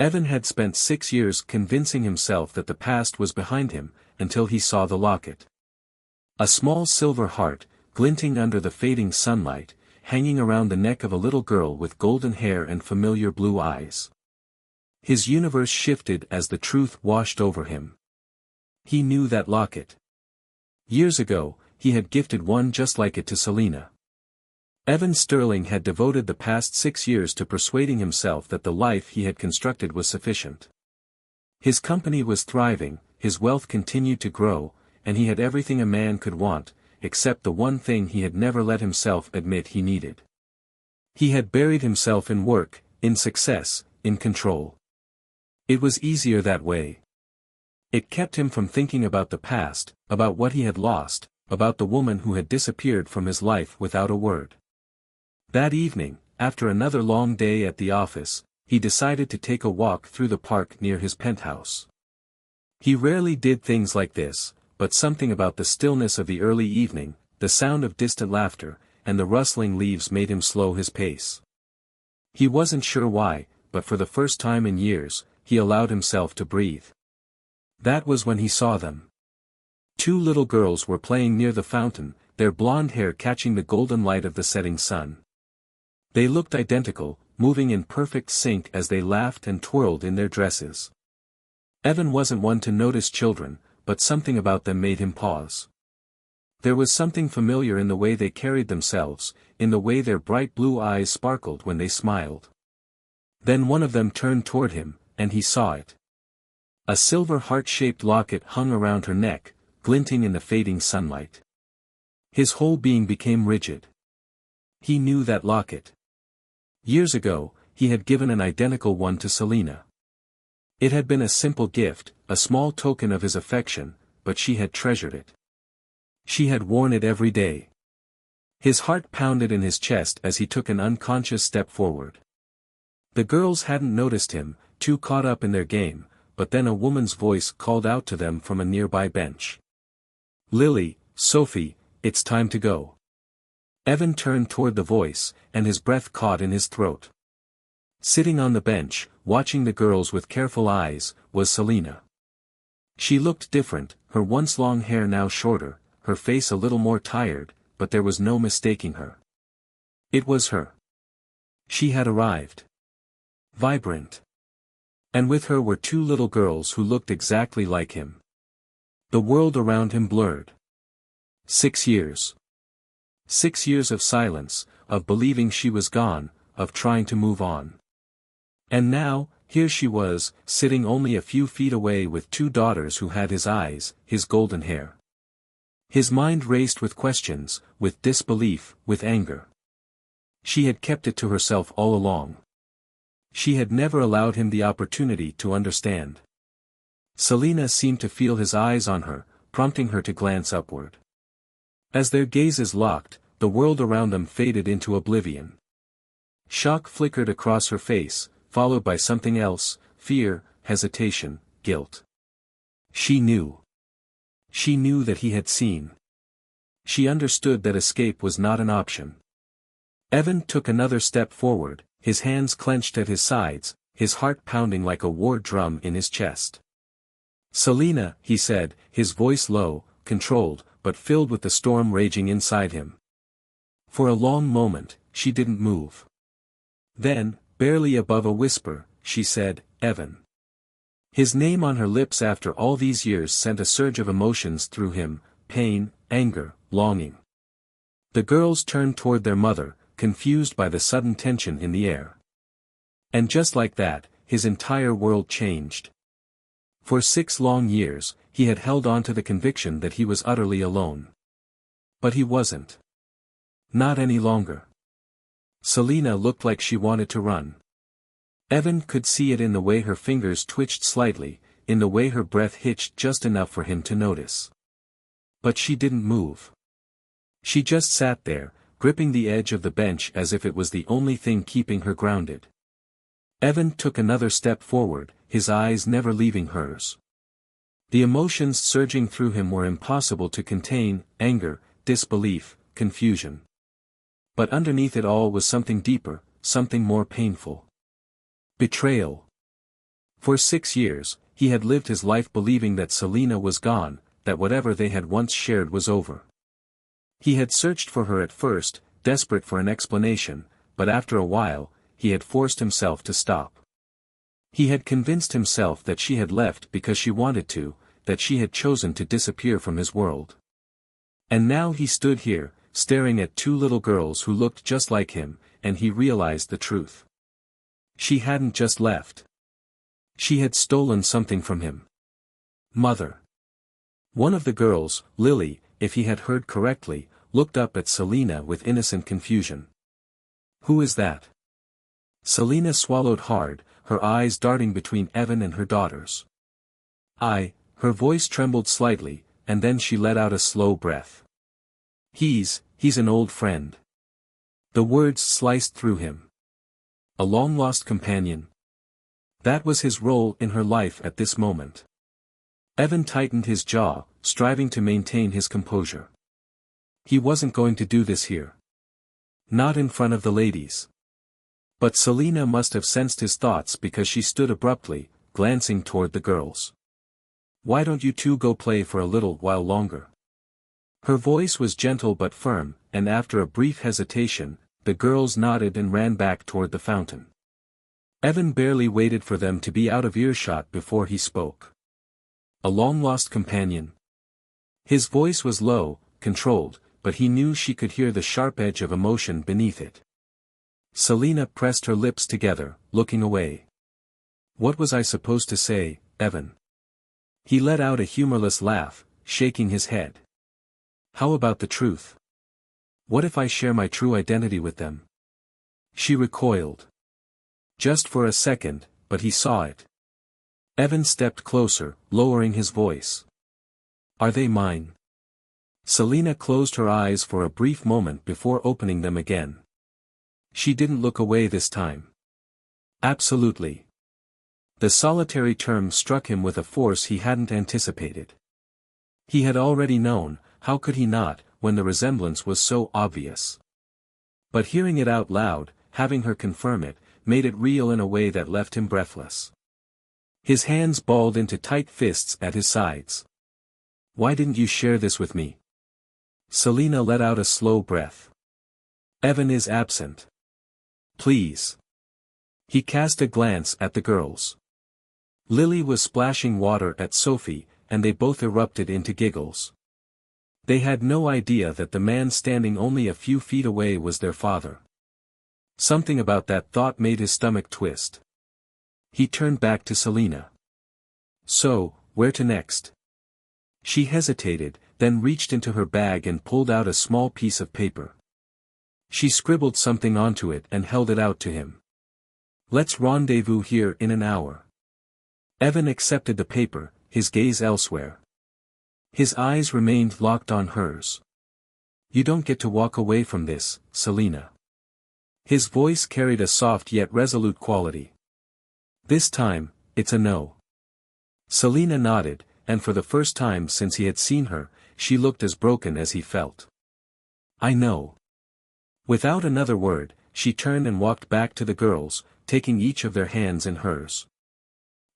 Evan had spent 6 years convincing himself that the past was behind him, until he saw the locket. A small silver heart, glinting under the fading sunlight, hanging around the neck of a little girl with golden hair and familiar blue eyes. His universe shifted as the truth washed over him. He knew that locket. Years ago, he had gifted one just like it to Selena. Evan Sterling had devoted the past 6 years to persuading himself that the life he had constructed was sufficient. His company was thriving, his wealth continued to grow, and he had everything a man could want, except the one thing he had never let himself admit he needed. He had buried himself in work, in success, in control. It was easier that way. It kept him from thinking about the past, about what he had lost, about the woman who had disappeared from his life without a word. That evening, after another long day at the office, he decided to take a walk through the park near his penthouse. He rarely did things like this, but something about the stillness of the early evening, the sound of distant laughter, and the rustling leaves made him slow his pace. He wasn't sure why, but for the first time in years, he allowed himself to breathe. That was when he saw them. 2 little girls were playing near the fountain, their blonde hair catching the golden light of the setting sun. They looked identical, moving in perfect sync as they laughed and twirled in their dresses. Evan wasn't one to notice children, but something about them made him pause. There was something familiar in the way they carried themselves, in the way their bright blue eyes sparkled when they smiled. Then one of them turned toward him, and he saw it. A silver heart-shaped locket hung around her neck, glinting in the fading sunlight. His whole being became rigid. He knew that locket. Years ago, he had given an identical one to Selena. It had been a simple gift, a small token of his affection, but she had treasured it. She had worn it every day. His heart pounded in his chest as he took an unconscious step forward. The girls hadn't noticed him, too caught up in their game, but then a woman's voice called out to them from a nearby bench. "Lily, Sophie, it's time to go." Evan turned toward the voice, and his breath caught in his throat. Sitting on the bench, watching the girls with careful eyes, was Selena. She looked different, her once long hair now shorter, her face a little more tired, but there was no mistaking her. It was her. She had arrived. Vibrant. And with her were 2 little girls who looked exactly like him. The world around him blurred. 6 years. 6 years of silence, of believing she was gone, of trying to move on. And now, here she was, sitting only a few feet away with 2 daughters who had his eyes, his golden hair. His mind raced with questions, with disbelief, with anger. She had kept it to herself all along. She had never allowed him the opportunity to understand. Selena seemed to feel his eyes on her, prompting her to glance upward. As their gazes locked, the world around them faded into oblivion. Shock flickered across her face, followed by something else, fear, hesitation, guilt. She knew. She knew that he had seen. She understood that escape was not an option. Evan took another step forward, his hands clenched at his sides, his heart pounding like a war drum in his chest. "Selena," he said, his voice low, controlled, but filled with the storm raging inside him. For a long moment, she didn't move. Then, barely above a whisper, she said, "Evan." His name on her lips after all these years sent a surge of emotions through him, pain, anger, longing. The girls turned toward their mother, confused by the sudden tension in the air. And just like that, his entire world changed. For 6 long years, he had held on to the conviction that he was utterly alone. But he wasn't. Not any longer. Selena looked like she wanted to run. Evan could see it in the way her fingers twitched slightly, in the way her breath hitched just enough for him to notice. But she didn't move. She just sat there, gripping the edge of the bench as if it was the only thing keeping her grounded. Evan took another step forward, his eyes never leaving hers. The emotions surging through him were impossible to contain, anger, disbelief, confusion. But underneath it all was something deeper, something more painful. Betrayal. For 6 years, he had lived his life believing that Selina was gone, that whatever they had once shared was over. He had searched for her at first, desperate for an explanation, but after a while, he had forced himself to stop. He had convinced himself that she had left because she wanted to, that she had chosen to disappear from his world. And now he stood here, staring at two little girls who looked just like him, and he realized the truth. She hadn't just left. She had stolen something from him. Mother. One of the girls, Lily, if he had heard correctly, looked up at Selina with innocent confusion. Who is that? Selina swallowed hard, her eyes darting between Evan and her daughters. Her voice trembled slightly, and then she let out a slow breath. He's an old friend. The words sliced through him. A long-lost companion. That was his role in her life at this moment. Evan tightened his jaw, striving to maintain his composure. He wasn't going to do this here. Not in front of the ladies. But Selina must have sensed his thoughts because she stood abruptly, glancing toward the girls. Why don't you two go play for a little while longer? Her voice was gentle but firm, and after a brief hesitation, the girls nodded and ran back toward the fountain. Evan barely waited for them to be out of earshot before he spoke. A long-lost companion. His voice was low, controlled, but he knew she could hear the sharp edge of emotion beneath it. Selina pressed her lips together, looking away. What was I supposed to say, Evan? He let out a humorless laugh, shaking his head. How about the truth? What if I share my true identity with them? She recoiled. Just for a second, but he saw it. Evan stepped closer, lowering his voice. Are they mine? Selina closed her eyes for a brief moment before opening them again. She didn't look away this time. Absolutely. The solitary term struck him with a force he hadn't anticipated. He had already known, how could he not, when the resemblance was so obvious? But hearing it out loud, having her confirm it, made it real in a way that left him breathless. His hands balled into tight fists at his sides. Why didn't you share this with me? Selina let out a slow breath. Evan is absent. Please. He cast a glance at the girls. Lily was splashing water at Sophie, and they both erupted into giggles. They had no idea that the man standing only a few feet away was their father. Something about that thought made his stomach twist. He turned back to Selina. So, where to next? She hesitated, then reached into her bag and pulled out a small piece of paper. She scribbled something onto it and held it out to him. Let's rendezvous here in an hour. Evan accepted the paper, his gaze elsewhere. His eyes remained locked on hers. You don't get to walk away from this, Selina. His voice carried a soft yet resolute quality. This time, it's a no. Selina nodded, and for the first time since he had seen her, she looked as broken as he felt. I know. Without another word, she turned and walked back to the girls, taking each of their hands in hers.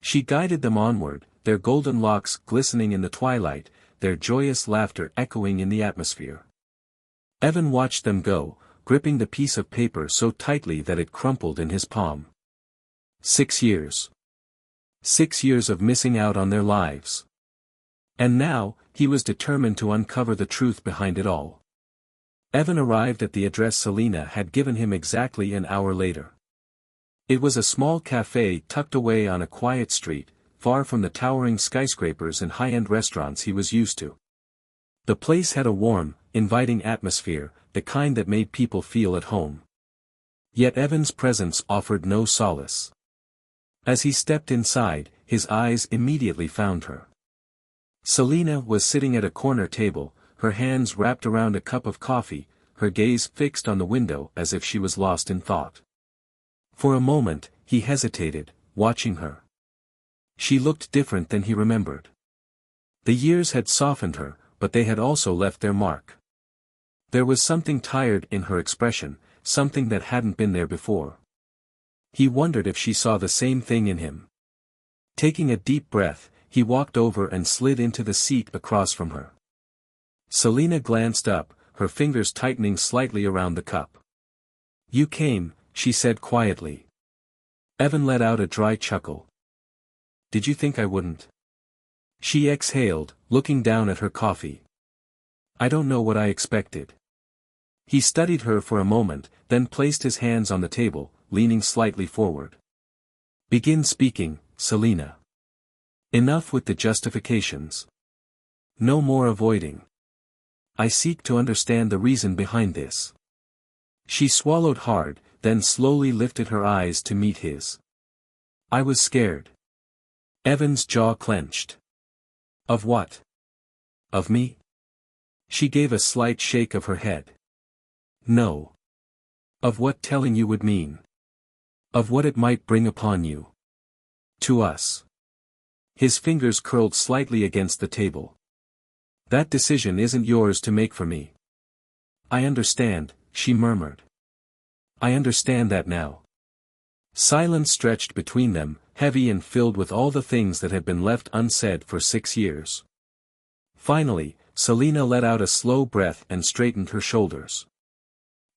She guided them onward, their golden locks glistening in the twilight, their joyous laughter echoing in the atmosphere. Evan watched them go, gripping the piece of paper so tightly that it crumpled in his palm. 6 years. 6 years of missing out on their lives. And now, he was determined to uncover the truth behind it all. Evan arrived at the address Selina had given him exactly an hour later. It was a small cafe tucked away on a quiet street, far from the towering skyscrapers and high-end restaurants he was used to. The place had a warm, inviting atmosphere, the kind that made people feel at home. Yet Evan's presence offered no solace. As he stepped inside, his eyes immediately found her. Selina was sitting at a corner table, her hands wrapped around a cup of coffee, her gaze fixed on the window as if she was lost in thought. For a moment, he hesitated, watching her. She looked different than he remembered. The years had softened her, but they had also left their mark. There was something tired in her expression, something that hadn't been there before. He wondered if she saw the same thing in him. Taking a deep breath, he walked over and slid into the seat across from her. Selina glanced up, her fingers tightening slightly around the cup. "You came," she said quietly. Evan let out a dry chuckle. "Did you think I wouldn't?" She exhaled, looking down at her coffee. "I don't know what I expected." He studied her for a moment, then placed his hands on the table, leaning slightly forward. "Begin speaking, Selina. Enough with the justifications. No more avoiding. I seek to understand the reason behind this." She swallowed hard, then slowly lifted her eyes to meet his. "I was scared." Evan's jaw clenched. "Of what? Of me?" She gave a slight shake of her head. "No. Of what telling you would mean. Of what it might bring upon you. To us." His fingers curled slightly against the table. "That decision isn't yours to make for me." "I understand," she murmured. "I understand that now." Silence stretched between them, heavy and filled with all the things that had been left unsaid for 6 years. Finally, Selina let out a slow breath and straightened her shoulders.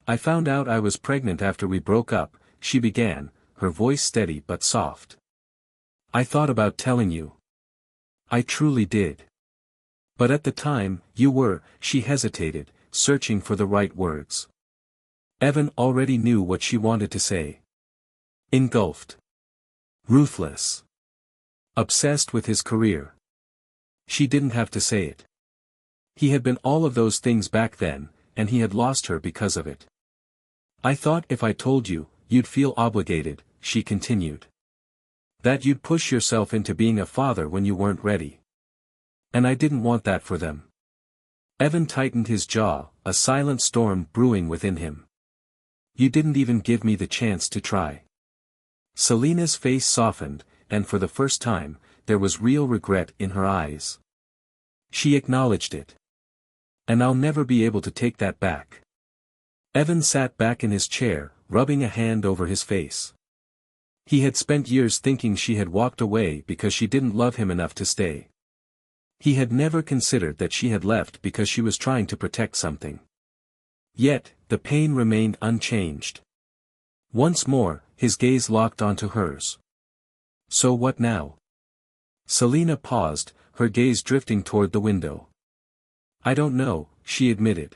"I found out I was pregnant after we broke up," she began, her voice steady but soft. "I thought about telling you. I truly did. But at the time, you were," she hesitated, searching for the right words. Evan already knew what she wanted to say. Engulfed. Ruthless. Obsessed with his career. She didn't have to say it. He had been all of those things back then, and he had lost her because of it. "I thought if I told you, you'd feel obligated," she continued. "That you'd push yourself into being a father when you weren't ready. And I didn't want that for them." Evan tightened his jaw, a silent storm brewing within him. "You didn't even give me the chance to try." Selina's face softened, and for the first time, there was real regret in her eyes. She acknowledged it. "And I'll never be able to take that back." Evan sat back in his chair, rubbing a hand over his face. He had spent years thinking she had walked away because she didn't love him enough to stay. He had never considered that she had left because she was trying to protect something. Yet, the pain remained unchanged. Once more, his gaze locked onto hers. "So what now?" Selina paused, her gaze drifting toward the window. "I don't know," she admitted.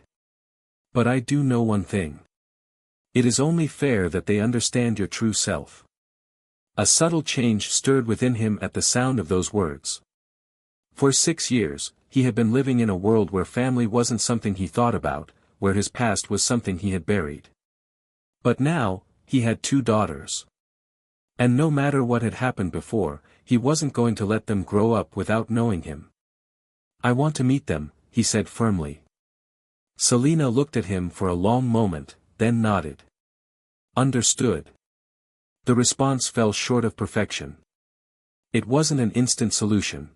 "But I do know one thing. It is only fair that they understand your true self." A subtle change stirred within him at the sound of those words. For 6 years, he had been living in a world where family wasn't something he thought about, where his past was something he had buried. But now, he had 2 daughters. And no matter what had happened before, he wasn't going to let them grow up without knowing him. "I want to meet them," he said firmly. Selina looked at him for a long moment, then nodded. "Understood." The response fell short of perfection. It wasn't an instant solution.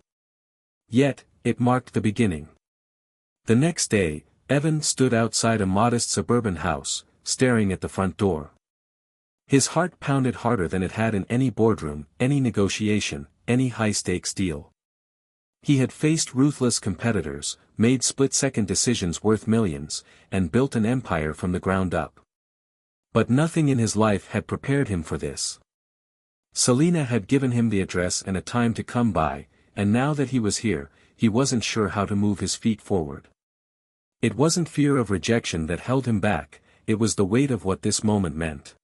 Yet, it marked the beginning. The next day, Evan stood outside a modest suburban house, staring at the front door. His heart pounded harder than it had in any boardroom, any negotiation, any high-stakes deal. He had faced ruthless competitors, made split-second decisions worth millions, and built an empire from the ground up. But nothing in his life had prepared him for this. Selina had given him the address and a time to come by, and now that he was here, he wasn't sure how to move his feet forward. It wasn't fear of rejection that held him back, it was the weight of what this moment meant.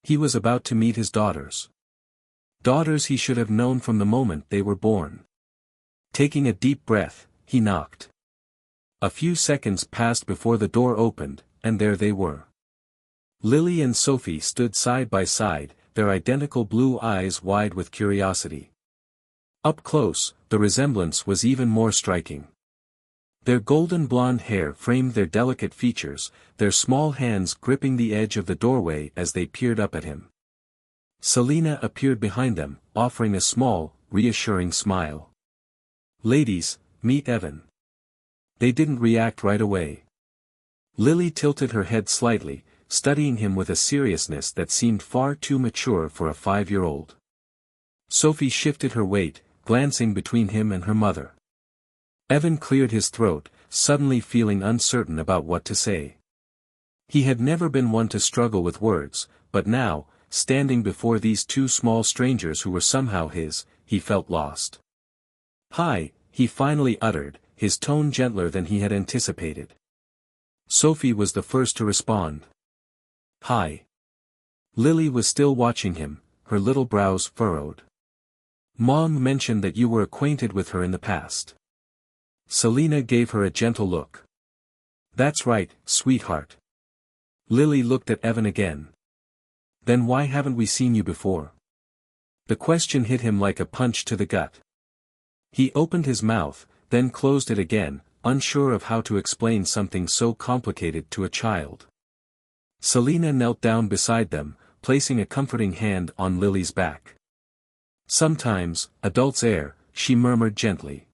He was about to meet his daughters. Daughters he should have known from the moment they were born. Taking a deep breath, he knocked. A few seconds passed before the door opened, and there they were. Lily and Sophie stood side by side, their identical blue eyes wide with curiosity. Up close, the resemblance was even more striking. Their golden blonde hair framed their delicate features, their small hands gripping the edge of the doorway as they peered up at him. Selina appeared behind them, offering a small, reassuring smile. "Ladies, meet Evan." They didn't react right away. Lily tilted her head slightly, studying him with a seriousness that seemed far too mature for a 5-year-old. Sophie shifted her weight, glancing between him and her mother. Evan cleared his throat, suddenly feeling uncertain about what to say. He had never been one to struggle with words, but now, standing before these two small strangers who were somehow his, he felt lost. "Hi," he finally uttered, his tone gentler than he had anticipated. Sophie was the first to respond. "Hi." Lily was still watching him, her little brows furrowed. "Mom mentioned that you were acquainted with her in the past." Selina gave her a gentle look. "That's right, sweetheart." Lily looked at Evan again. "Then why haven't we seen you before?" The question hit him like a punch to the gut. He opened his mouth, then closed it again, unsure of how to explain something so complicated to a child. Selina knelt down beside them, placing a comforting hand on Lily's back. "Sometimes, adults err," she murmured gently.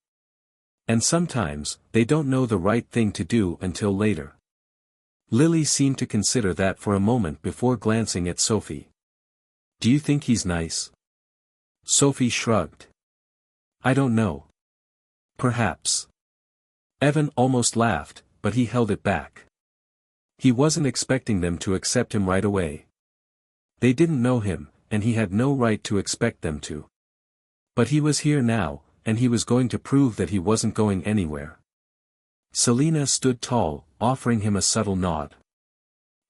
"And sometimes, they don't know the right thing to do until later." Lily seemed to consider that for a moment before glancing at Sophie. "Do you think he's nice?" Sophie shrugged. "I don't know. Perhaps." Evan almost laughed, but he held it back. He wasn't expecting them to accept him right away. They didn't know him, and he had no right to expect them to. But he was here now, and he was going to prove that he wasn't going anywhere. Selina stood tall, offering him a subtle nod.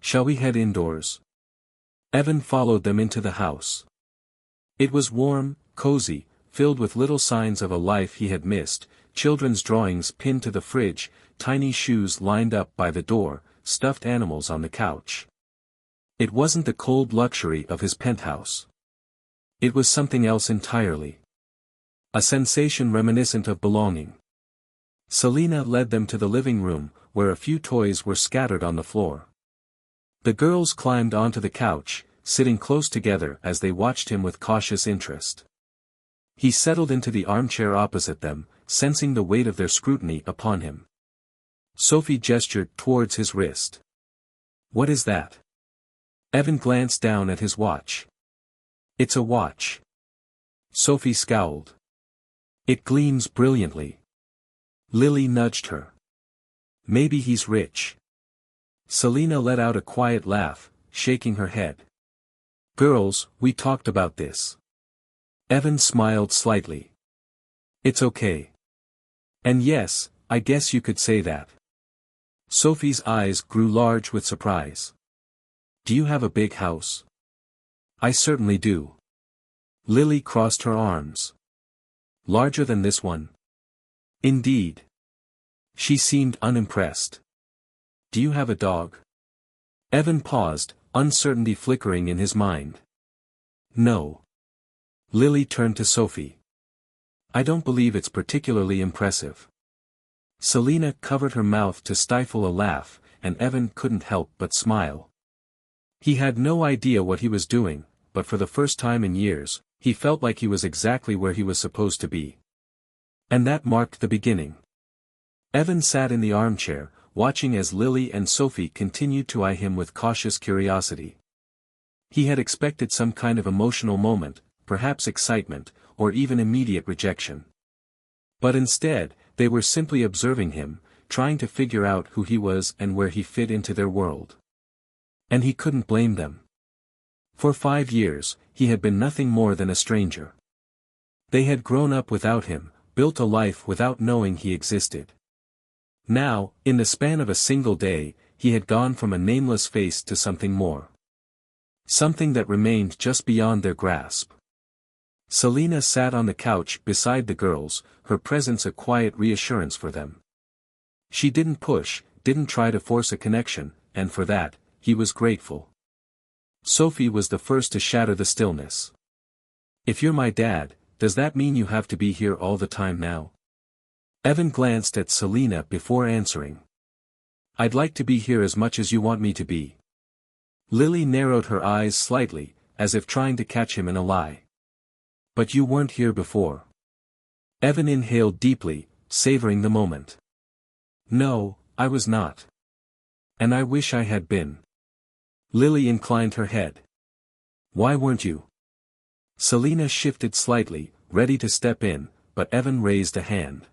"Shall we head indoors?" Evan followed them into the house. It was warm, cozy, filled with little signs of a life he had missed, children's drawings pinned to the fridge, tiny shoes lined up by the door, stuffed animals on the couch. It wasn't the cold luxury of his penthouse. It was something else entirely. A sensation reminiscent of belonging. Selina led them to the living room, where a few toys were scattered on the floor. The girls climbed onto the couch, sitting close together as they watched him with cautious interest. He settled into the armchair opposite them, sensing the weight of their scrutiny upon him. Sophie gestured towards his wrist. "What is that?" Evan glanced down at his watch. "It's a watch." Sophie scowled. "It gleams brilliantly." Lily nudged her. "Maybe he's rich." Selina let out a quiet laugh, shaking her head. "Girls, we talked about this." Evan smiled slightly. "It's okay. And yes, I guess you could say that." Sophie's eyes grew large with surprise. "Do you have a big house?" "I certainly do." Lily crossed her arms. "Larger than this one?" "Indeed." She seemed unimpressed. "Do you have a dog?" Evan paused, uncertainty flickering in his mind. "No." Lily turned to Sophie. "I don't believe it's particularly impressive." Selina covered her mouth to stifle a laugh, and Evan couldn't help but smile. He had no idea what he was doing, but for the first time in years, he felt like he was exactly where he was supposed to be. And that marked the beginning. Evan sat in the armchair, watching as Lily and Sophie continued to eye him with cautious curiosity. He had expected some kind of emotional moment, perhaps excitement, or even immediate rejection. But instead, they were simply observing him, trying to figure out who he was and where he fit into their world. And he couldn't blame them. For 5 years, he had been nothing more than a stranger. They had grown up without him, built a life without knowing he existed. Now, in the span of a single day, he had gone from a nameless face to something more. Something that remained just beyond their grasp. Selina sat on the couch beside the girls, her presence a quiet reassurance for them. She didn't push, didn't try to force a connection, and for that, he was grateful. Sophie was the first to shatter the stillness. "If you're my dad, does that mean you have to be here all the time now?" Evan glanced at Selina before answering. "I'd like to be here as much as you want me to be." Lily narrowed her eyes slightly, as if trying to catch him in a lie. "But you weren't here before." Evan inhaled deeply, savoring the moment. "No, I was not. And I wish I had been." Lily inclined her head. "Why weren't you?" Selina shifted slightly, ready to step in, but Evan raised a hand.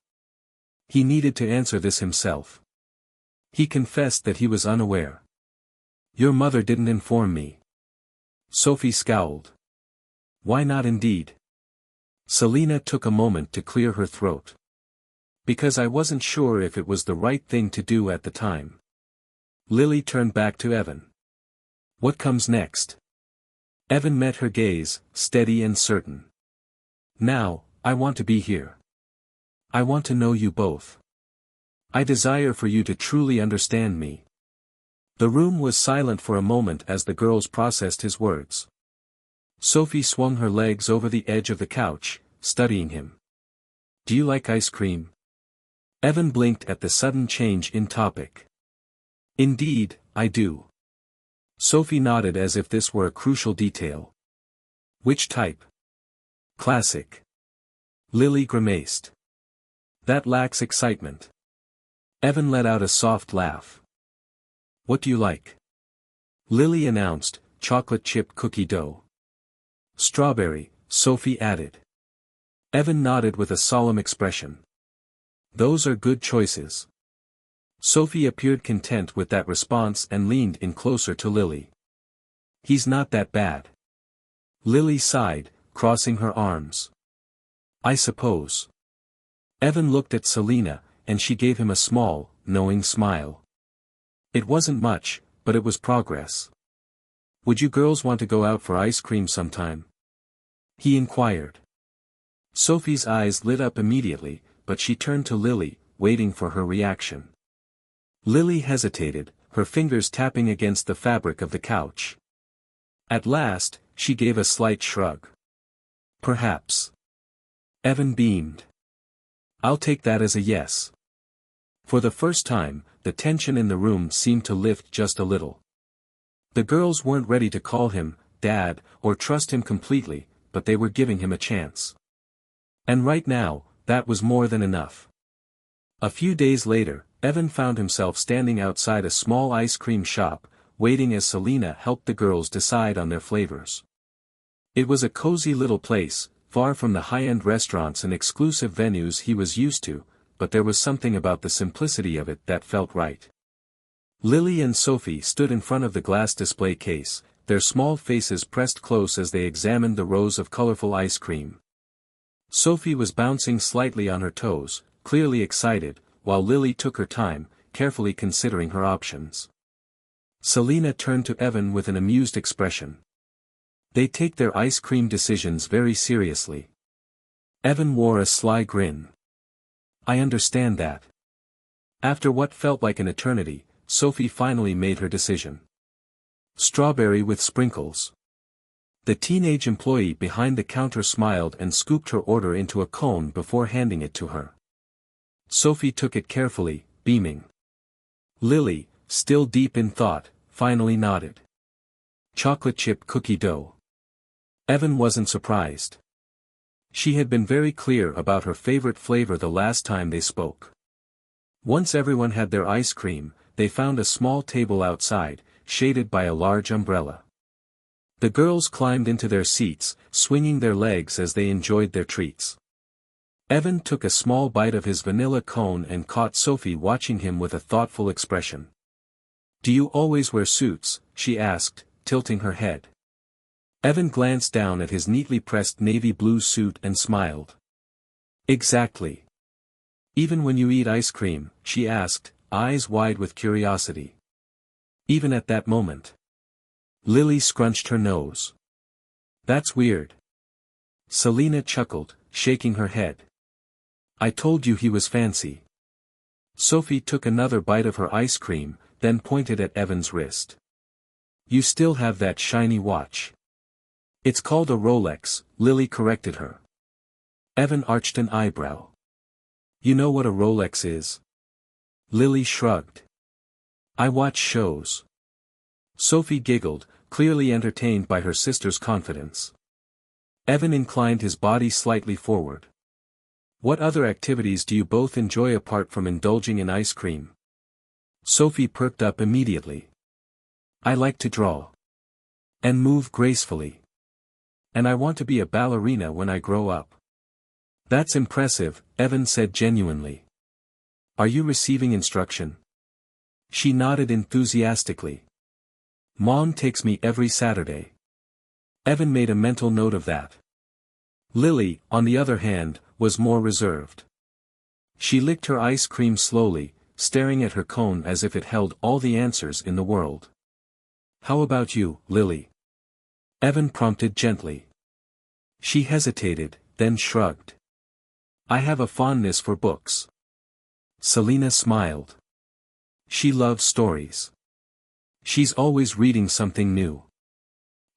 He needed to answer this himself. He confessed that he was unaware. Your mother didn't inform me. Sophie scowled. Why not indeed? Selina took a moment to clear her throat. Because I wasn't sure if it was the right thing to do at the time. Lily turned back to Evan. What comes next? Evan met her gaze, steady and certain. Now, I want to be here. I want to know you both. I desire for you to truly understand me. The room was silent for a moment as the girls processed his words. Sophie swung her legs over the edge of the couch, studying him. Do you like ice cream? Evan blinked at the sudden change in topic. Indeed, I do. Sophie nodded as if this were a crucial detail. Which type? Classic. Lily grimaced. That lacks excitement. Evan let out a soft laugh. What do you like? Lily announced, chocolate chip cookie dough. Strawberry, Sophie added. Evan nodded with a solemn expression. Those are good choices. Sophie appeared content with that response and leaned in closer to Lily. He's not that bad. Lily sighed, crossing her arms. I suppose. Evan looked at Selina, and she gave him a small, knowing smile. It wasn't much, but it was progress. Would you girls want to go out for ice cream sometime? He inquired. Sophie's eyes lit up immediately, but she turned to Lily, waiting for her reaction. Lily hesitated, her fingers tapping against the fabric of the couch. At last, she gave a slight shrug. Perhaps. Evan beamed. I'll take that as a yes. For the first time, the tension in the room seemed to lift just a little. The girls weren't ready to call him Dad or trust him completely, but they were giving him a chance. And right now, that was more than enough. A few days later, Evan found himself standing outside a small ice cream shop, waiting as Selina helped the girls decide on their flavors. It was a cozy little place, far from the high-end restaurants and exclusive venues he was used to, but there was something about the simplicity of it that felt right. Lily and Sophie stood in front of the glass display case, their small faces pressed close as they examined the rows of colorful ice cream. Sophie was bouncing slightly on her toes, clearly excited, while Lily took her time, carefully considering her options. Selina turned to Evan with an amused expression. They take their ice cream decisions very seriously. Evan wore a sly grin. I understand that. After what felt like an eternity, Sophie finally made her decision. Strawberry with sprinkles. The teenage employee behind the counter smiled and scooped her order into a cone before handing it to her. Sophie took it carefully, beaming. Lily, still deep in thought, finally nodded. Chocolate chip cookie dough. Evan wasn't surprised. She had been very clear about her favorite flavor the last time they spoke. Once everyone had their ice cream, they found a small table outside, shaded by a large umbrella. The girls climbed into their seats, swinging their legs as they enjoyed their treats. Evan took a small bite of his vanilla cone and caught Sophie watching him with a thoughtful expression. Do you always wear suits? She asked, tilting her head. Evan glanced down at his neatly pressed navy blue suit and smiled. Exactly. Even when you eat ice cream? She asked, eyes wide with curiosity. Even at that moment. Lily scrunched her nose. That's weird. Selina chuckled, shaking her head. I told you he was fancy. Sophie took another bite of her ice cream, then pointed at Evan's wrist. You still have that shiny watch. It's called a Rolex, Lily corrected her. Evan arched an eyebrow. You know what a Rolex is? Lily shrugged. I watch shows. Sophie giggled, clearly entertained by her sister's confidence. Evan inclined his body slightly forward. What other activities do you both enjoy apart from indulging in ice cream? Sophie perked up immediately. I like to draw. And move gracefully. And I want to be a ballerina when I grow up. That's impressive, Evan said genuinely. Are you receiving instruction? She nodded enthusiastically. Mom takes me every Saturday. Evan made a mental note of that. Lily, on the other hand, was more reserved. She licked her ice cream slowly, staring at her cone as if it held all the answers in the world. How about you, Lily? Evan prompted gently. She hesitated, then shrugged. I have a fondness for books. Selena smiled. She loves stories. She's always reading something new.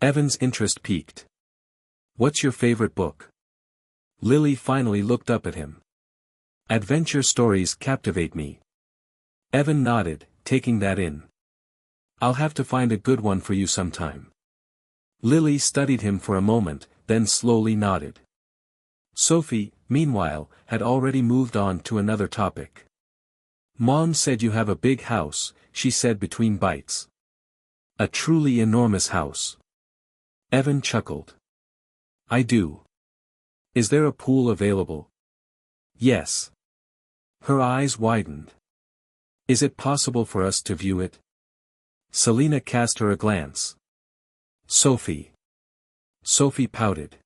Evan's interest piqued. What's your favorite book? Lily finally looked up at him. Adventure stories captivate me. Evan nodded, taking that in. I'll have to find a good one for you sometime. Lily studied him for a moment, then slowly nodded. Sophie, meanwhile, had already moved on to another topic. Mom said you have a big house, she said between bites. A truly enormous house. Evan chuckled. I do. Is there a pool available? Yes. Her eyes widened. Is it possible for us to view it? Selena cast her a glance. Sophie. Sophie pouted.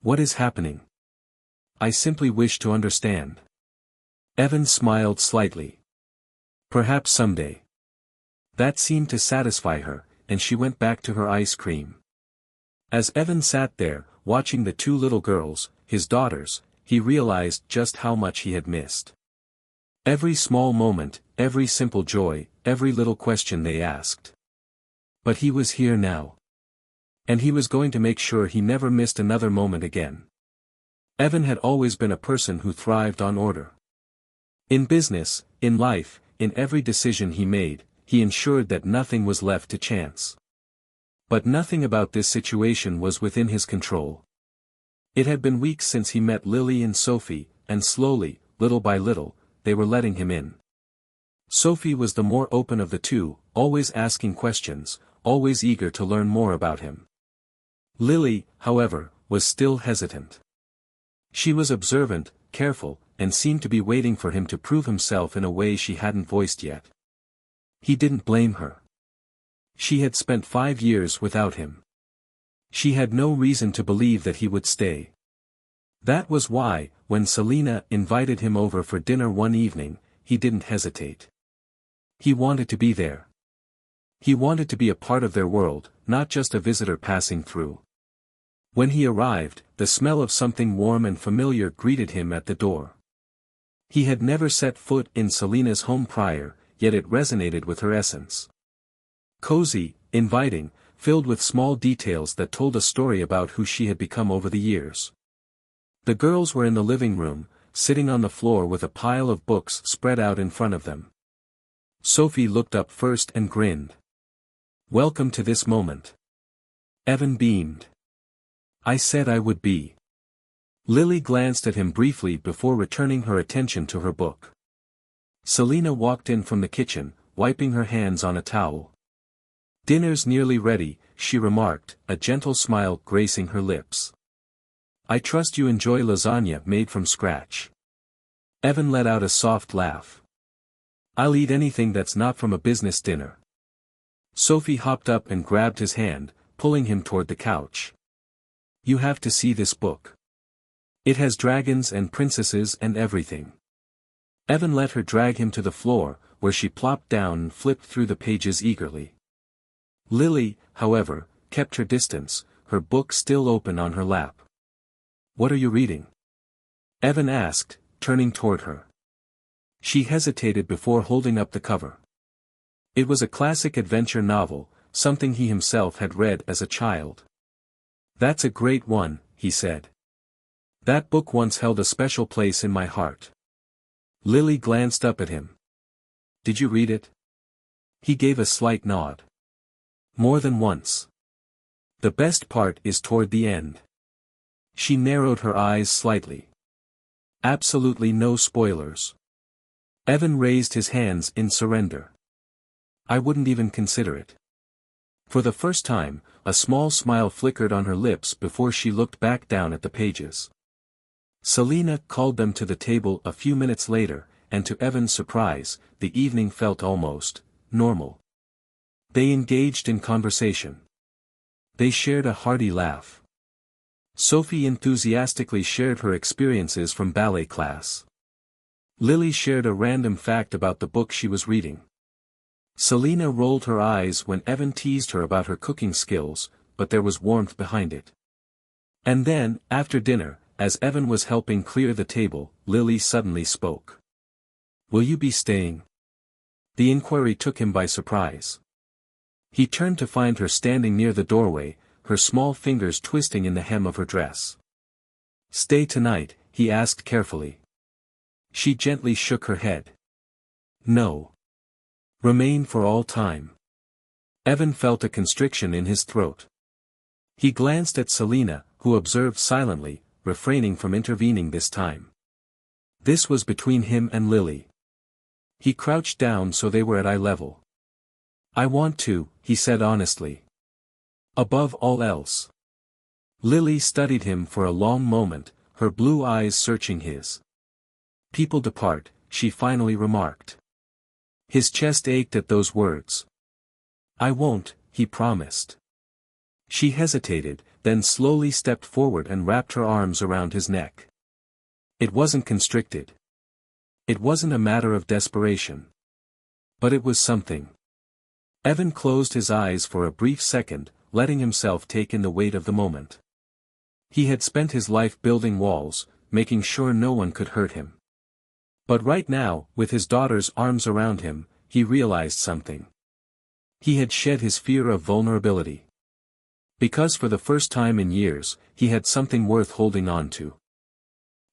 What is happening? I simply wish to understand. Evan smiled slightly. Perhaps someday. That seemed to satisfy her, and she went back to her ice cream. As Evan sat there, watching the two little girls, his daughters, he realized just how much he had missed. Every small moment, every simple joy, every little question they asked. But he was here now. And he was going to make sure he never missed another moment again. Evan had always been a person who thrived on order. In business, in life, in every decision he made, he ensured that nothing was left to chance. But nothing about this situation was within his control. It had been weeks since he met Lily and Sophie, and slowly, little by little, they were letting him in. Sophie was the more open of the two, always asking questions, always eager to learn more about him. Lily, however, was still hesitant. She was observant, careful, and seemed to be waiting for him to prove himself in a way she hadn't voiced yet. He didn't blame her. She had spent 5 years without him. She had no reason to believe that he would stay. That was why, when Selena invited him over for dinner one evening, he didn't hesitate. He wanted to be there. He wanted to be a part of their world, not just a visitor passing through. When he arrived, the smell of something warm and familiar greeted him at the door. He had never set foot in Selena's home prior, yet it resonated with her essence. Cozy, inviting, filled with small details that told a story about who she had become over the years. The girls were in the living room, sitting on the floor with a pile of books spread out in front of them. Sophie looked up first and grinned. Welcome to this moment. Evan beamed. I said I would be. Lily glanced at him briefly before returning her attention to her book. Selena walked in from the kitchen, wiping her hands on a towel. Dinner's nearly ready, she remarked, a gentle smile gracing her lips. I trust you enjoy lasagna made from scratch. Evan let out a soft laugh. I'll eat anything that's not from a business dinner. Sophie hopped up and grabbed his hand, pulling him toward the couch. You have to see this book. It has dragons and princesses and everything. Evan let her drag him to the floor, where she plopped down and flipped through the pages eagerly. Lily, however, kept her distance, her book still open on her lap. What are you reading? Evan asked, turning toward her. She hesitated before holding up the cover. It was a classic adventure novel, something he himself had read as a child. That's a great one, he said. That book once held a special place in my heart. Lily glanced up at him. Did you read it? He gave a slight nod. More than once. The best part is toward the end. She narrowed her eyes slightly. Absolutely no spoilers. Evan raised his hands in surrender. I wouldn't even consider it. For the first time, a small smile flickered on her lips before she looked back down at the pages. Selina called them to the table a few minutes later, and to Evan's surprise, the evening felt almost normal. They engaged in conversation. They shared a hearty laugh. Sophie enthusiastically shared her experiences from ballet class. Lily shared a random fact about the book she was reading. Selina rolled her eyes when Evan teased her about her cooking skills, but there was warmth behind it. And then, after dinner, as Evan was helping clear the table, Lily suddenly spoke. "Will you be staying?" The inquiry took him by surprise. He turned to find her standing near the doorway, her small fingers twisting in the hem of her dress. "Stay tonight?" he asked carefully. She gently shook her head. "No. Remain for all time." Evan felt a constriction in his throat. He glanced at Selina, who observed silently, refraining from intervening this time. This was between him and Lily. He crouched down so they were at eye level. "I want to," he said honestly. "Above all else." Lily studied him for a long moment, her blue eyes searching his. "People depart," she finally remarked. His chest ached at those words. "I won't," he promised. She hesitated, then slowly stepped forward and wrapped her arms around his neck. It wasn't constricted. It wasn't a matter of desperation. But it was something. Evan closed his eyes for a brief second, letting himself take in the weight of the moment. He had spent his life building walls, making sure no one could hurt him. But right now, with his daughter's arms around him, he realized something. He had shed his fear of vulnerability. Because for the first time in years, he had something worth holding on to.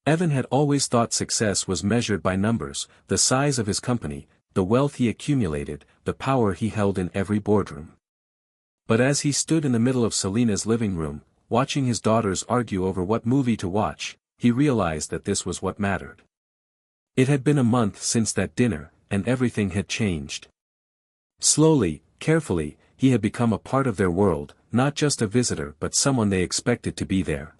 Evan had always thought success was measured by numbers, the size of his company, the wealth he accumulated, the power he held in every boardroom. But as he stood in the middle of Selina's living room, watching his daughters argue over what movie to watch, he realized that this was what mattered. It had been a month since that dinner, and everything had changed. Slowly, carefully, he had become a part of their world, not just a visitor but someone they expected to be there.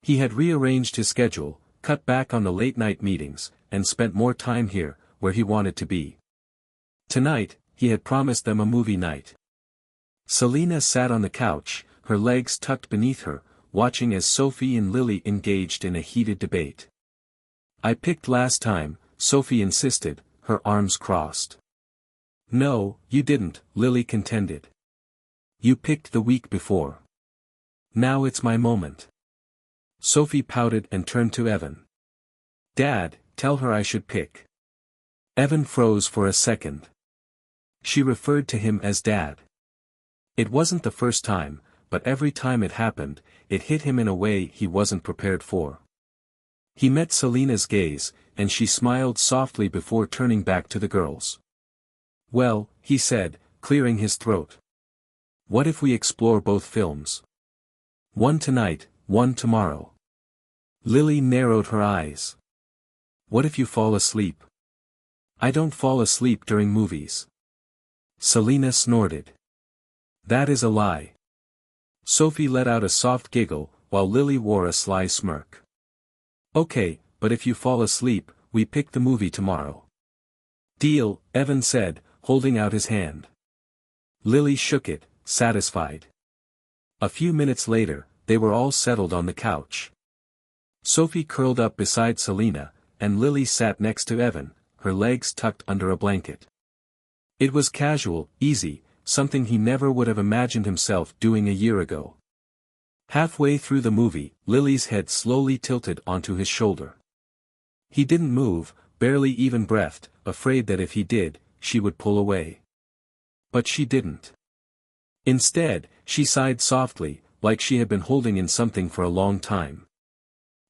He had rearranged his schedule, cut back on the late-night meetings, and spent more time here, where he wanted to be. Tonight, he had promised them a movie night. Selina sat on the couch, her legs tucked beneath her, watching as Sophie and Lily engaged in a heated debate. "I picked last time," Sophie insisted, her arms crossed. "No, you didn't," Lily contended. "You picked the week before. Now it's my moment." Sophie pouted and turned to Evan. "Dad, tell her I should pick." Evan froze for a second. She referred to him as Dad. It wasn't the first time, but every time it happened, it hit him in a way he wasn't prepared for. He met Selina's gaze, and she smiled softly before turning back to the girls. "Well," he said, clearing his throat. "What if we explore both films? One tonight, one tomorrow." Lily narrowed her eyes. "What if you fall asleep?" "I don't fall asleep during movies." Selina snorted. "That is a lie." Sophie let out a soft giggle, while Lily wore a sly smirk. "Okay, but if you fall asleep, we pick the movie tomorrow." "Deal," Evan said, holding out his hand. Lily shook it, satisfied. A few minutes later, they were all settled on the couch. Sophie curled up beside Selina, and Lily sat next to Evan, her legs tucked under a blanket. It was casual, easy, something he never would have imagined himself doing a year ago. Halfway through the movie, Lily's head slowly tilted onto his shoulder. He didn't move, barely even breathed, afraid that if he did, she would pull away. But she didn't. Instead, she sighed softly, like she had been holding in something for a long time.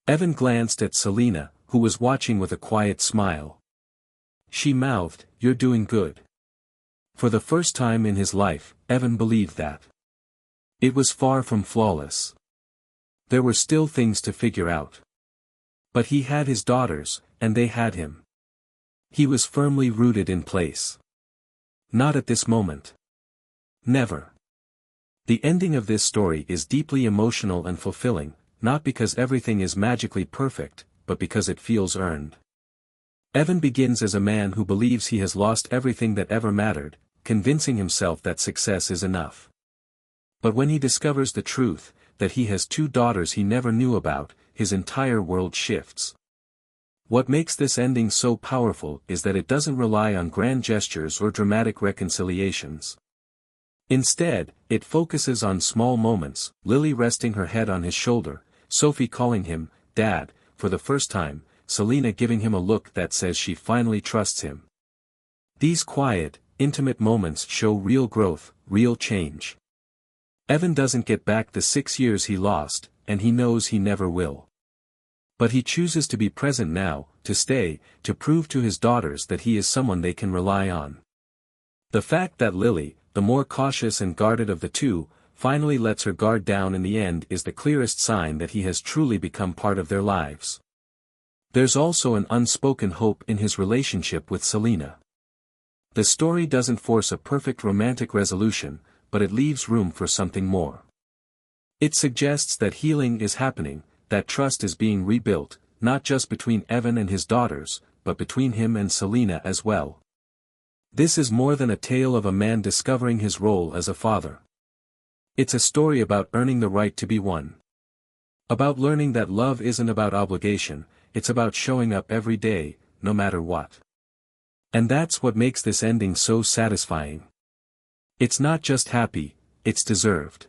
Evan glanced at Selina, who was watching with a quiet smile. She mouthed, "You're doing good." For the first time in his life, Evan believed that. It was far from flawless. There were still things to figure out. But he had his daughters, and they had him. He was firmly rooted in place. Not at this moment. Never. The ending of this story is deeply emotional and fulfilling, not because everything is magically perfect, but because it feels earned. Evan begins as a man who believes he has lost everything that ever mattered, convincing himself that success is enough. But when he discovers the truth, that he has two daughters he never knew about, his entire world shifts. What makes this ending so powerful is that it doesn't rely on grand gestures or dramatic reconciliations. Instead, it focuses on small moments, Lily resting her head on his shoulder, Sophie calling him, Dad, for the first time, Selena giving him a look that says she finally trusts him. These quiet, intimate moments show real growth, real change. Evan doesn't get back the 6 years he lost, and he knows he never will. But he chooses to be present now, to stay, to prove to his daughters that he is someone they can rely on. The fact that Lily, the more cautious and guarded of the two, finally lets her guard down in the end is the clearest sign that he has truly become part of their lives. There's also an unspoken hope in his relationship with Selena. The story doesn't force a perfect romantic resolution, but it leaves room for something more. It suggests that healing is happening, that trust is being rebuilt, not just between Evan and his daughters, but between him and Selena as well. This is more than a tale of a man discovering his role as a father. It's a story about earning the right to be one. About learning that love isn't about obligation, it's about showing up every day, no matter what. And that's what makes this ending so satisfying. It's not just happy, it's deserved.